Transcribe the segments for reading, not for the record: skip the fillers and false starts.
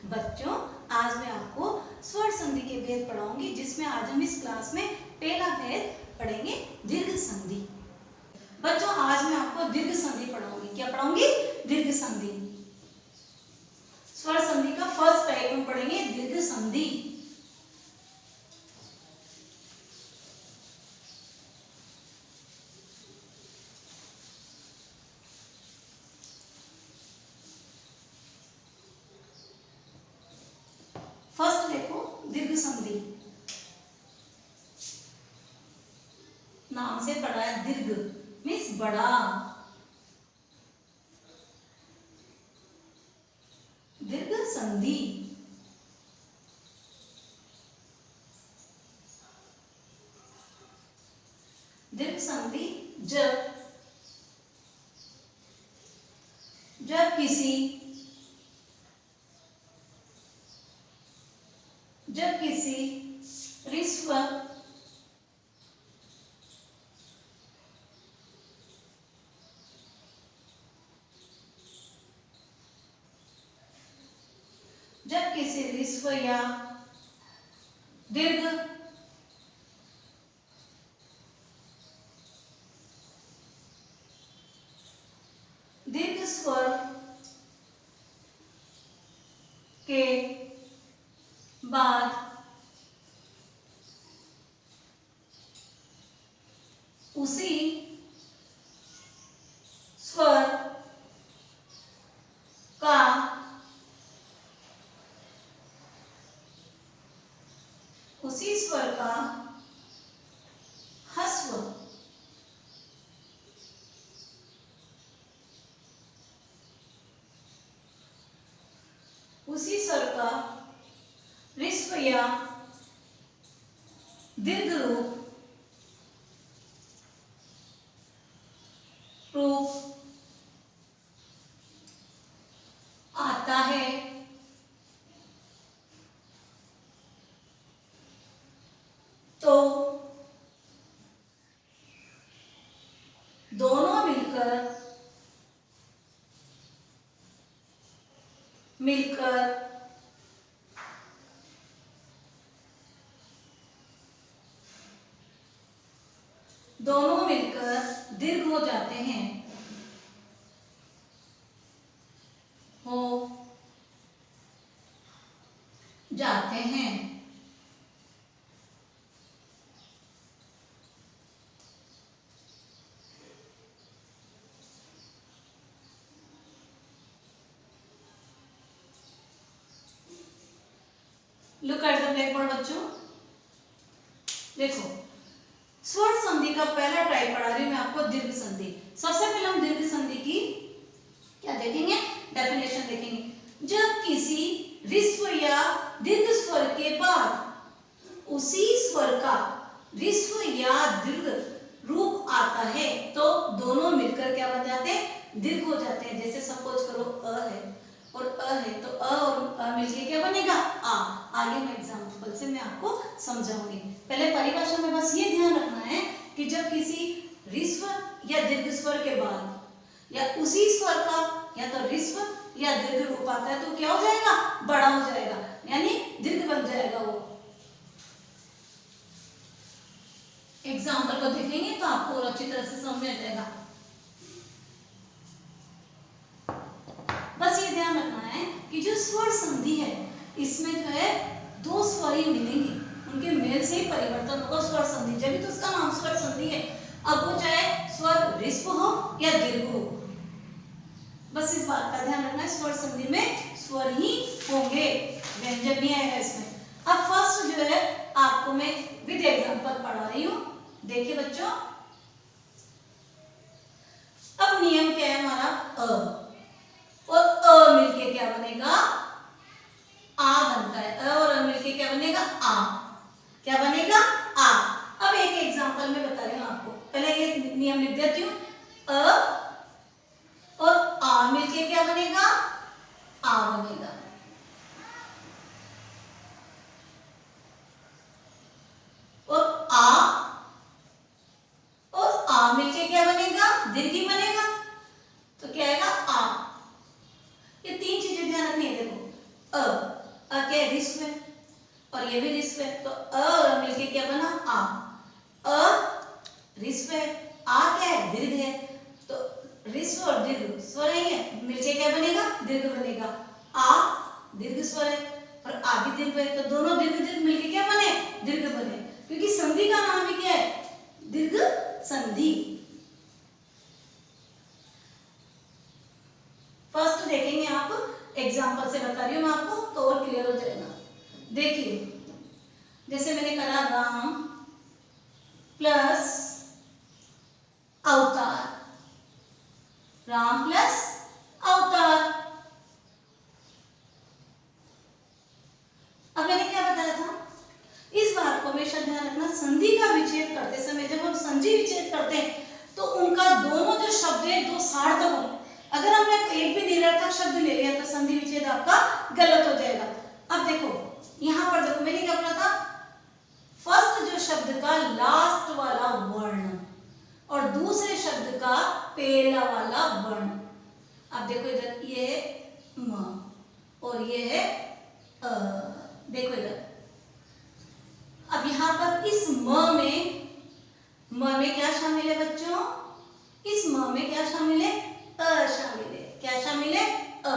बच्चों, आज मैं आपको स्वर संधि के भेद पढ़ाऊंगी, जिसमें आज हम इस क्लास में पहला भेद पढ़ेंगे दीर्घ संधि। बच्चों, आज मैं आपको दीर्घ संधि पढ़ाऊंगी। क्या पढ़ाऊंगी? दीर्घ संधि। स्वर संधि का फर्स्ट टाइप हम पढ़ेंगे दीर्घ संधि। फर्स्ट देखो, दीर्घ संधि नाम से पढ़ा है। दीर्घ मीन्स बड़ा। दीर्घ संधि। दीर्घ संधि जब किसी ह्रस्व या दीर्घ स्वर के बाद उसी स्वर का ह्रस्व उसी स्वर का ह्रस्व या दीर्घ रूप आता है तो दोनों मिलकर दीर्घ हो जाते हैं। लुक एट द ब्लैकबोर्ड बच्चों। देखो, स्वर संधि का पहला टाइप पढ़ा रही हूं मैं आपको, दीर्घ संधि। सबसे पहले हम दीर्घ संधि की क्या देखेंगे? डेफिनेशन देखेंगे। जब किसी ह्रस्व या दीर्घ स्वर के बाद उसी स्वर का ह्रस्व या दीर्घ रूप आता है तो दोनों मिलकर क्या बन जाते हैं? दीर्घ हो जाते हैं। जैसे सपोज करो अ है और अ है, तो अ और अ मिलके क्या बनेगा? आ। आगे मैं एग्जाम्पल से मैं आपको समझाऊंगी। पहले परिभाषा में बस ये ध्यान रखना है कि जब किसी ह्रस्व या दीर्घ स्वर के बाद या उसी स्वर का या तो ह्रस्व या दीर्घ रूप आता है तो क्या हो जाएगा? बड़ा हो जाएगा, यानी दीर्घ बन जाएगा वो। एग्जाम्पल को देखेंगे तो आपको और अच्छी तरह से समझ में आ जाएगा। बस ये ध्यान रखना है कि जो स्वर संधि है इसमें जो है दो स्वर ही मिलेंगे, उनके मेल से ही परिवर्तन होगा स्वर संधि, जब भी तो उसका नाम स्वर संधि है। अब वो चाहे स्वर ह्रस्व हो या दीर्घ हो, बस इस बात का ध्यान रखना है। स्वर संधि में स्वर ही होंगे, व्यंजन नहीं आएगा इसमें। अब फर्स्ट जो है आपको मैं विद एग्जांपल पढ़ा रही हूँ। देखिए बच्चों, अब नियम क्या है हमारा? अ और अ मिलके क्या बनेगा? आ बनता है। अ और अ मिलके क्या बनेगा? आ। क्या बनेगा? आ। अब एक एग्जांपल में बता रही हूँ आपको, पहले ये नियम लिख देती हूँ। अ और आ मिलके क्या बनेगा? आ बनेगा। और आ मिलके क्या बनेगा? दीर्घ बनेगा। तो क्या आएगा? आ। ये तीन चीजें ध्यान रखनी है। देखो, क्या है, रिस्व है और ये भी रिस्व है, तो अ और अ मिलके क्या बना, आ। अ रिस्व है, आ क्या है, दीर्घ है, तो रिस्व और दीर्घ स्वर है, मिलके क्या बनेगा, दीर्घ बनेगा। आ दीर्घ स्वर है और आ भी दीर्घ है, तो दोनों दीर्घ दीर्घ मिलके क्या बने, दीर्घ बने, क्योंकि संधि का नाम ही क्या है, दीर्घ संधि। फर्स्ट देखेंगे आप, एग्जांपल से बता रही हूं मैं आपको तो और क्लियर हो जाएगा। देखिए जैसे मैंने करा राम प्लस अवतार, राम प्लस अवतार। अब मैंने क्या बताया था, इस बात को हमेशा ध्यान रखना, संधि का विच्छेद करते समय जब हम संधि विच्छेद करते हैं तो उनका दोनों जो शब्द है दो सार्थक हो। अगर हमने एक भी निरर्थक शब्द ले लिया तो संधि विच्छेद आपका गलत हो जाएगा। अब देखो यहां पर देखो मैंने क्या बोला था, फर्स्ट जो शब्द का लास्ट वाला वर्ण और दूसरे शब्द का पहला वाला वर्ण। अब देखो इधर ये है म और ये है अ, देखो इधर। अब यहां पर इस म में क्या शामिल है बच्चों, इस म में क्या शामिल है, अ शामिल है। क्या शामिल है, अ,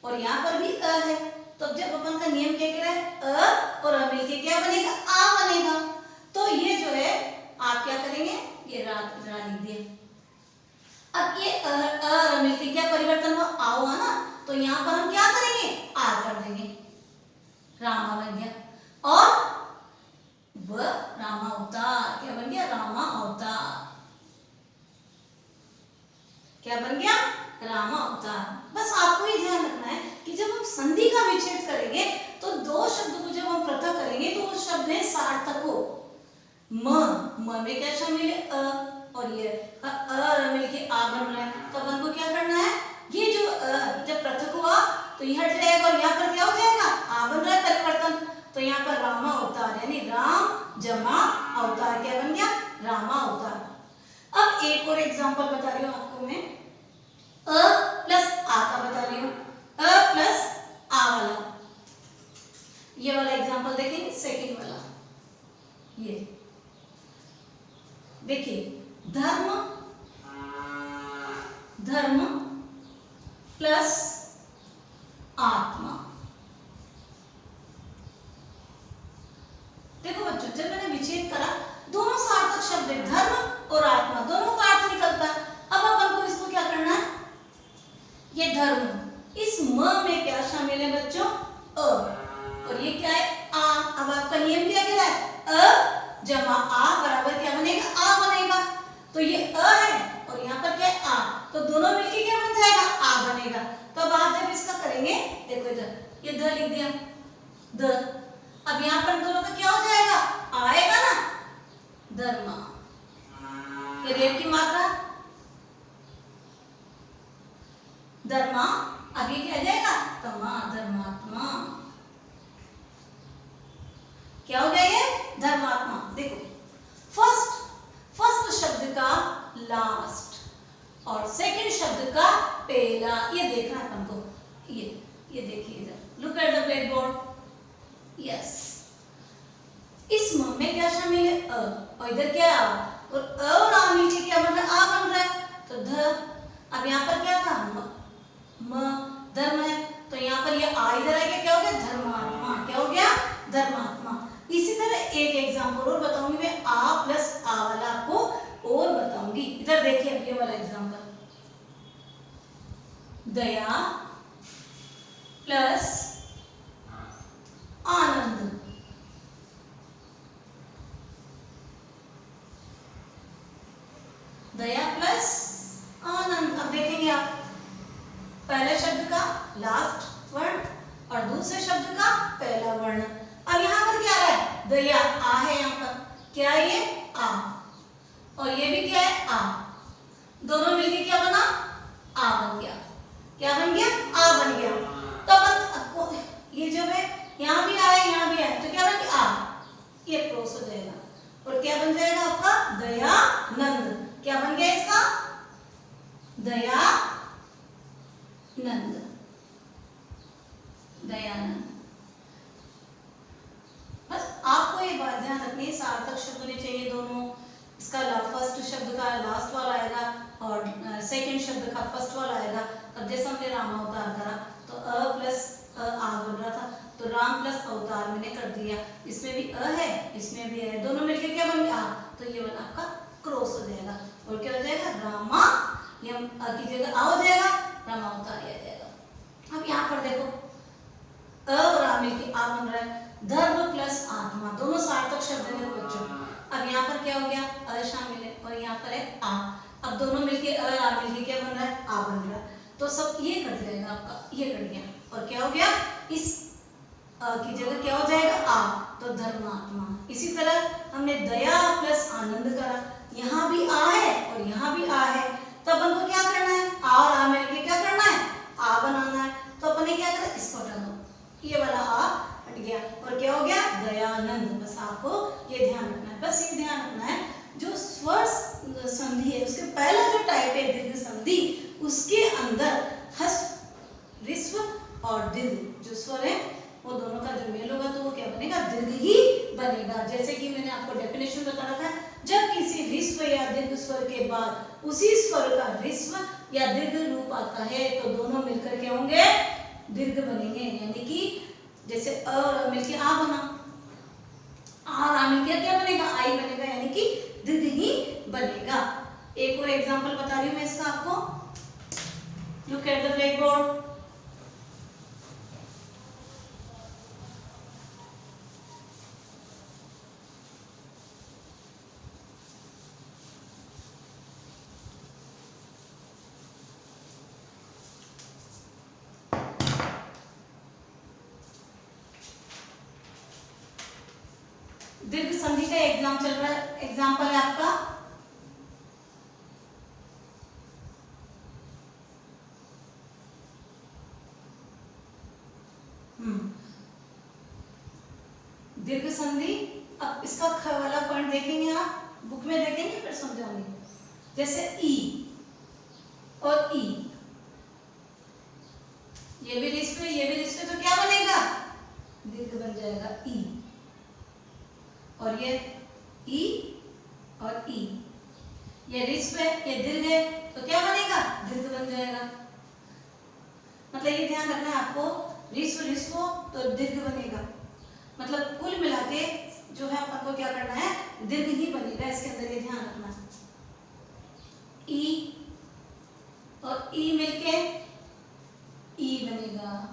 और यहाँ पर भी अ है, तो जब अपन का नियम क्या कह रहा है, अ और अ मिलके क्या बनेगा, आ बनेगा। तो ये जो है आप क्या करेंगे, ये रात लिख दिया। अब ये अ मिलके क्या परिवर्तन हुआ, आ हुआ ना, तो यहाँ पर हम क्या करेंगे, आ कर देंगे, रामा बन गया। और व रामा अवतार, क्या बन गया, रामा अवतार। क्या बन गया, रामा अवतार। बस आपको ये ध्यान रखना है कि जब हम संधि का विच्छेद करेंगे तो दो शब्द को जब हम पृथक करेंगे तो वो शब्द है सार्थको। म में क्या शामिल है, अ, और ये अ मिलके आ बन रहा है, तो अपन को क्या करना है, ये जो जब पृथक हुआ तो ये हट जाएगा और यहाँ पर क्या हो जाएगा, आ बन रहा है परिवर्तन, तो यहाँ पर रामा अवतार यानी राम जमा अवतार क्या बन गया, रामा अवतार। अब एक और एग्जांपल बता रही हूँ आपको मैं, अ प्लस आ का बता रही हूँ, अ प्लस आ वाला। ये वाला एग्जांपल देखेंगे, सेकंड वाला। ये देखिए, धर्म धर्म प्लस आत्मा। देखो बच्चों, जब मैंने विच्छेद करा दोनों सार्थक शब्द है, धर्म और आत्मा दोनों का अर्थ निकलता है। अब अपन को इसको क्या करना है, ये धर्म, इस म में क्या शामिल है बच्चों, अ, और ये क्या है, आ। अब आपका नियम क्या कह रहा है, अ जमा आ बराबर क्या बनेगा, आ बनेगा, तो ये अ है और यहाँ पर क्या है, आ, तो दोनों मिलके क्या बन जाएगा, आ बनेगा। तो अब आप जब इसका करेंगे, देखो इधर ये ध लिख दिया, ध, अब यहाँ पर दोनों का क्या हो जाएगा, आएगा ना, धर्मा, ये रेप की मात्रा धर्मा, अब ये क्या जाएगा, तमा, धर्मात्मा। क्या हो गया ये, धर्मात्मा। देखो फर्स्ट शब्द का लास्ट और सेकंड शब्द का पहला, ये देखना है अपन को, ये देखिए इधर, look at the black board. Yes, इस म में क्या शामिल है, अ, और इधर क्या है, आ, और आ मिलके क्या बन रहा है, आ बन रहा है, तो ध। अब यहाँ पर क्या था, म धर्म है, तो यहाँ पर ये आ इधर आएगा, क्या हो गया, धर्मात्मा। क्या हो गया, धर्मात्मा। इसी तरह एक एग्जांपल और बताऊंगी मैं, आ प्लस आ वाला आपको और बताऊंगी। इधर देखिए ये वाला एग्जांपल, दया प्लस आनंद। दया प्लस आनंद। अब देखेंगे आप, पहले शब्द का लास्ट वर्ण और दूसरे शब्द का पहला वर्ण। अब यहाँ पर क्या है, दया, आ है, यहाँ पर क्या है, ये आ, और ये भी क्या है, आ, दोनों मिलके क्या बना, आ बन गया। क्या बन गया, आ बन गया। तो अपन ये जो है यहाँ भी आए, यहाँ भी आए, तो क्या बन गया, आ, ये क्रॉस हो जाएगा और क्या बन जाएगा आपका, दयानंद। क्या बन गया इसका, दयानंद। दयानंद। बस आपको ये बात ध्यान रखनी है, सार्थक शब्द होने चाहिए दोनों। इसका फर्स्ट शब्द का लास्ट वाला आएगा और सेकंड शब्द का फर्स्ट वाला आएगा। अब जैसे हमने राम अवतार करा तो अ प्लस आ बन रहा था, तो राम प्लस अवतार मैंने कर दिया। इसमें भी अ है, इसमें भी है, दोनों मिलके क्या बन गया, तो ये वाला आपका क्रॉस हो जाएगा और क्या हो जाएगा, रामा, ये अ की जगह आ हो जाएगा, रामा अवतार आ जाएगा। अब यहाँ पर देखो अ और आ मिलके आ बन रहा है, धर्म प्लस आत्मा, दोनों सार्थक शब्द है बच्चों। अब यहाँ पर क्या हो गया, अ शामिल है और यहाँ पर है आ। अब दोनों मिलके अ आ मिलके क्या बन रहा है, आ बन रहा है। तो सब ये कट जाएगा आपका, ये कट गया और क्या हो गया, इस अ की जगह क्या हो जाएगा, आ, तो धर्मात्मा। इसी तरह हमने दया प्लस आनंद करा, यहाँ भी आ है और यहाँ भी आ है, तो अपन को क्या करना है, आ और आ मिलके क्या करना है, आ बनाना है। तो अपन ने क्या करा, इसको हटा दो, ये वाला आ हट गया और क्या हो गया, दयानंद। बस आपको ये ध्यान रखना है, बस ये ध्यान रखना है जो स्वर संधि है उसके पहला जो टाइप है दीर्घ संधि, उसके अंदर हस्व ऋस्व और दीर्घ जो स्वर है वो दोनों का जो मेल होगा तो वो क्या बनेगा, दीर्घ ही बनेगा। जैसे कि मैंने आपको डेफिनेशन बता रखा है, जब किसी ऋस्व या दीर्घ स्वर के बाद उसी स्वर का ऋस्व या दीर्घ रूप आता है तो दोनों मिलकर क्या होंगे, दीर्घ बनेंगे। यानी कि जैसे अ और मिलके आ बना, आ और आ मिलके क्या बनेगा, आई बनेगा, यानी कि दीर्घ ही बनेगा। एक और एग्जांपल बता रही हूं मैं इसका आपको, look at the black board. दीर्घ संधि का एग्जाम चल रहा है, एग्जाम्पल है आपका दीर्घ संधि। अब इसका ख वाला पॉइंट देखेंगे आप, बुक में देखेंगे फिर समझाऊंगी। जैसे ई और ई, ये भी रिश्व है, ये भी रिश्व है, तो क्या बनेगा, दीर्घ बन जाएगा ई। और ये ई और ई, ये रिश्व है, ये दीर्घ है, तो क्या बनेगा, दीर्घ बन जाएगा। मतलब ये ध्यान रखना है आपको, रिश्व रिश्व तो दीर्घ बनेगा, मतलब कुल मिला के जो है अपन को क्या करना है, दीर्घ ही बनेगा, इसके अंदर ये ध्यान रखना। ई और ई मिलके ई बनेगा,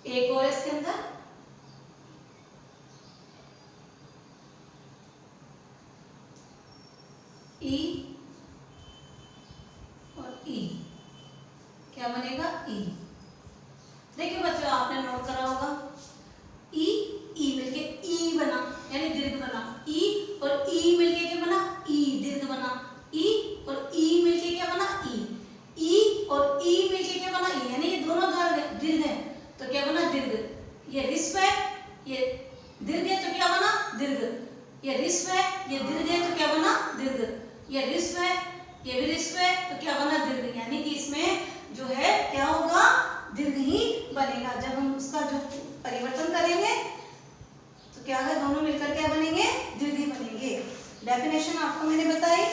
एक और इसके अंदर ई और ई, क्या बनेगा, ई। देखिए बच्चों आपने नोट करा होगा, ई ई मिलके ई बना यानी दीर्घ बना, ई और ई मिलके क्या बना, ई दीर्घ बना, ई और ई मिलके क्या बना, ई और ई मिलके क्या बना, ई, यानी ये दोनों दीर्घ है तो क्या बना, दीर्घ। ये रिश्व है, ये दीर्घ है तो क्या बना, दीर्घ। ये रिश्व है, ये दीर्घ है तो क्या बना, दीर्घ। ये रिश्व है, ये भी रिश्व है तो क्या बना, दीर्घ। यानी कि इसमें जो है क्या होगा, दीर्घ ही बनेगा। जब हम उसका जो परिवर्तन करेंगे तो क्या होगा, दोनों मिलकर क्या बनेंगे, दीर्घ ही बनेंगे। डेफिनेशन आपको मैंने बताई,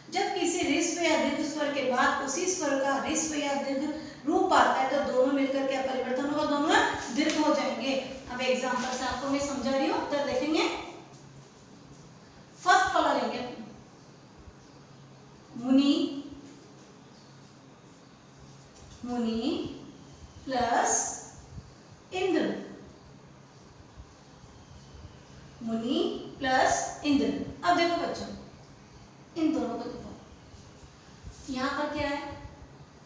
जब किसी ऋस्व या दीर्घ स्वर के बाद उसी स्वर का ऋस्व या दीर्घ रूप आता है तो दोनों मिलकर क्या परिवर्तन होगा, दोनों दीर्घ हो जाएंगे। अब एग्जांपल से आपको मैं समझा रही हूँ, उत्तर देखेंगे। फर्स्ट वाला लेंगे, मुनि, मुनि प्लस इंद्र, मुनि प्लस इंद्र। अब देखो बच्चों, इन दोनों को देखो, यहाँ पर क्या है,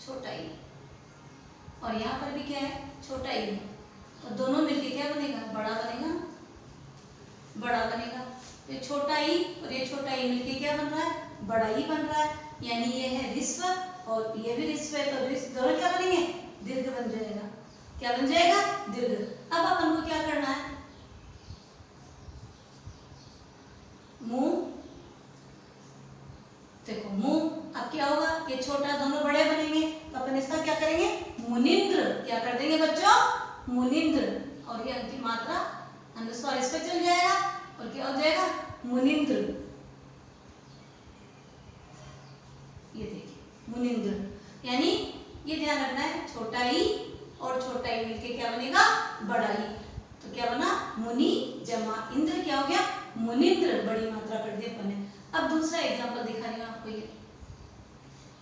छोटा ई, और यहाँ पर भी क्या है, छोटा ई, तो दोनों मिलके क्या बनेगा, बड़ा बनेगा, बड़ा बनेगा। तो छोटा ई और ये छोटा ई मिलके क्या बन रहा है, बड़ा ई बन रहा है। यानी ये है ऋस्व और ये भी ऋस्व है, तो दोनों क्या बनेंगे, दीर्घ बन जाएगा। क्या बन जाएगा, दीर्घ। अब अपन को क्या करना है, मुंह देखो मुंह, अब क्या होगा, ये छोटा दोनों बड़े बनेंगे तो अपन इसका क्या करेंगे, मुनिंद्र, क्या कर देंगे बच्चों, मुनिंद्र। और ये अंतिम मात्रा अनुस्वार इस पे चल जाएगा और क्या हो जाएगा, मुनिंद्र। ये देखिए मुनिंद्र, यानी ये ध्यान रखना है, छोटा ई और छोटा ई मिलके क्या बनेगा, बड़ा ई। तो क्या बना, मुनि जमा इंद्र, क्या हो गया, मुनिंद्र, बड़ी मात्रा कर दी अपन ने। अब दूसरा एग्जांपल दिखा रही हूं आपको, ये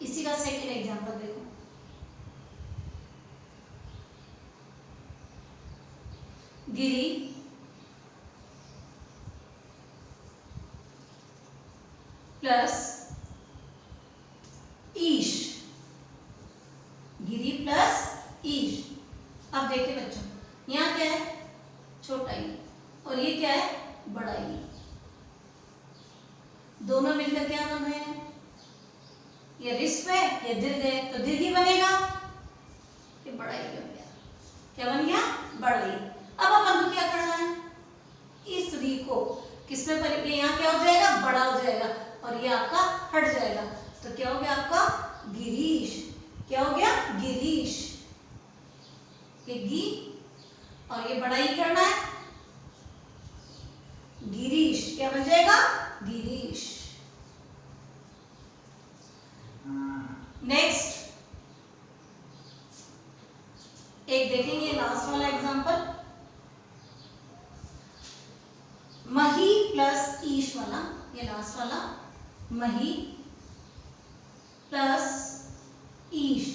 इसी का सेकंड एग्जांपल देखो। गिरी प्लस ईश, गिरी प्लस ईश। अब देखिए बच्चों, यहाँ क्या है, छोटा ई और ये क्या है, बड़ा ई। दोनों मिलकर क्या बन रहे हैं, ये रिस्व है, ये दीर्घ है, तो दीर्घ ही बनेगा, ये बड़ा ई बन गया। क्या बन गया, बड़ा ई। अब अपन को क्या करना है, इस री को किसमें पर, यहाँ क्या हो जाएगा, बड़ा हो जाएगा और ये आपका हट जाएगा, तो क्या हो गया आपका, गिरीश। क्या हो गया, गिरीश। ये गी और ये बड़ा ही करना है, गिरीश, क्या बन जाएगा, गिरीश। नेक्स्ट एक देखेंगे, लास्ट वाला एग्जांपल, मही प्लस ईश वाला, ये लास्ट वाला, मही प्लस ईश।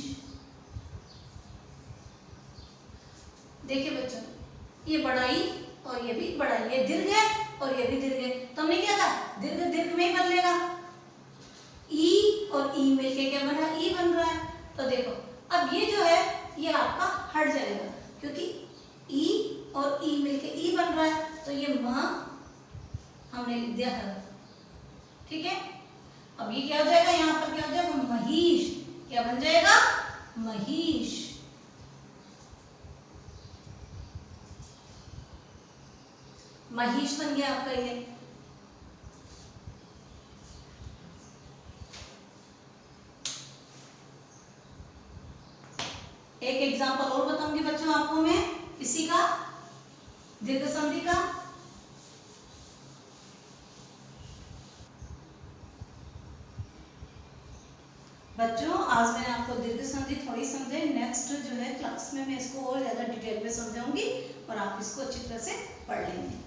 देखिए बच्चों, ये बड़ा ई और ये भी बड़ा ई, ये दीर्घ है और ये भी दीर्घ है, तो हमने क्या कहा, दीर्घ दीर्घ में ही बदलेगा, ई और ई मिलके क्या बना, ई बन रहा है। तो देखो अब ये जो है ये आपका हट जाएगा, क्योंकि ई और ई मिलके ई बन रहा है, तो ये म हमने लिख दिया है, ठीक है। अब ये क्या हो जाएगा, यहाँ पर क्या हो जाएगा, महिष, क्या बन जाएगा, महिष। महिष बन गया आपका ये। एक एग्जांपल और बताऊंगी बच्चों आपको मैं इसी का, दीर्घ संधि का। बच्चों आज मैंने आपको दीर्घ संधि थोड़ी समझाई, नेक्स्ट जो है क्लास में मैं इसको और ज्यादा डिटेल में समझाऊंगी और आप इसको अच्छी तरह से पढ़ लेंगे।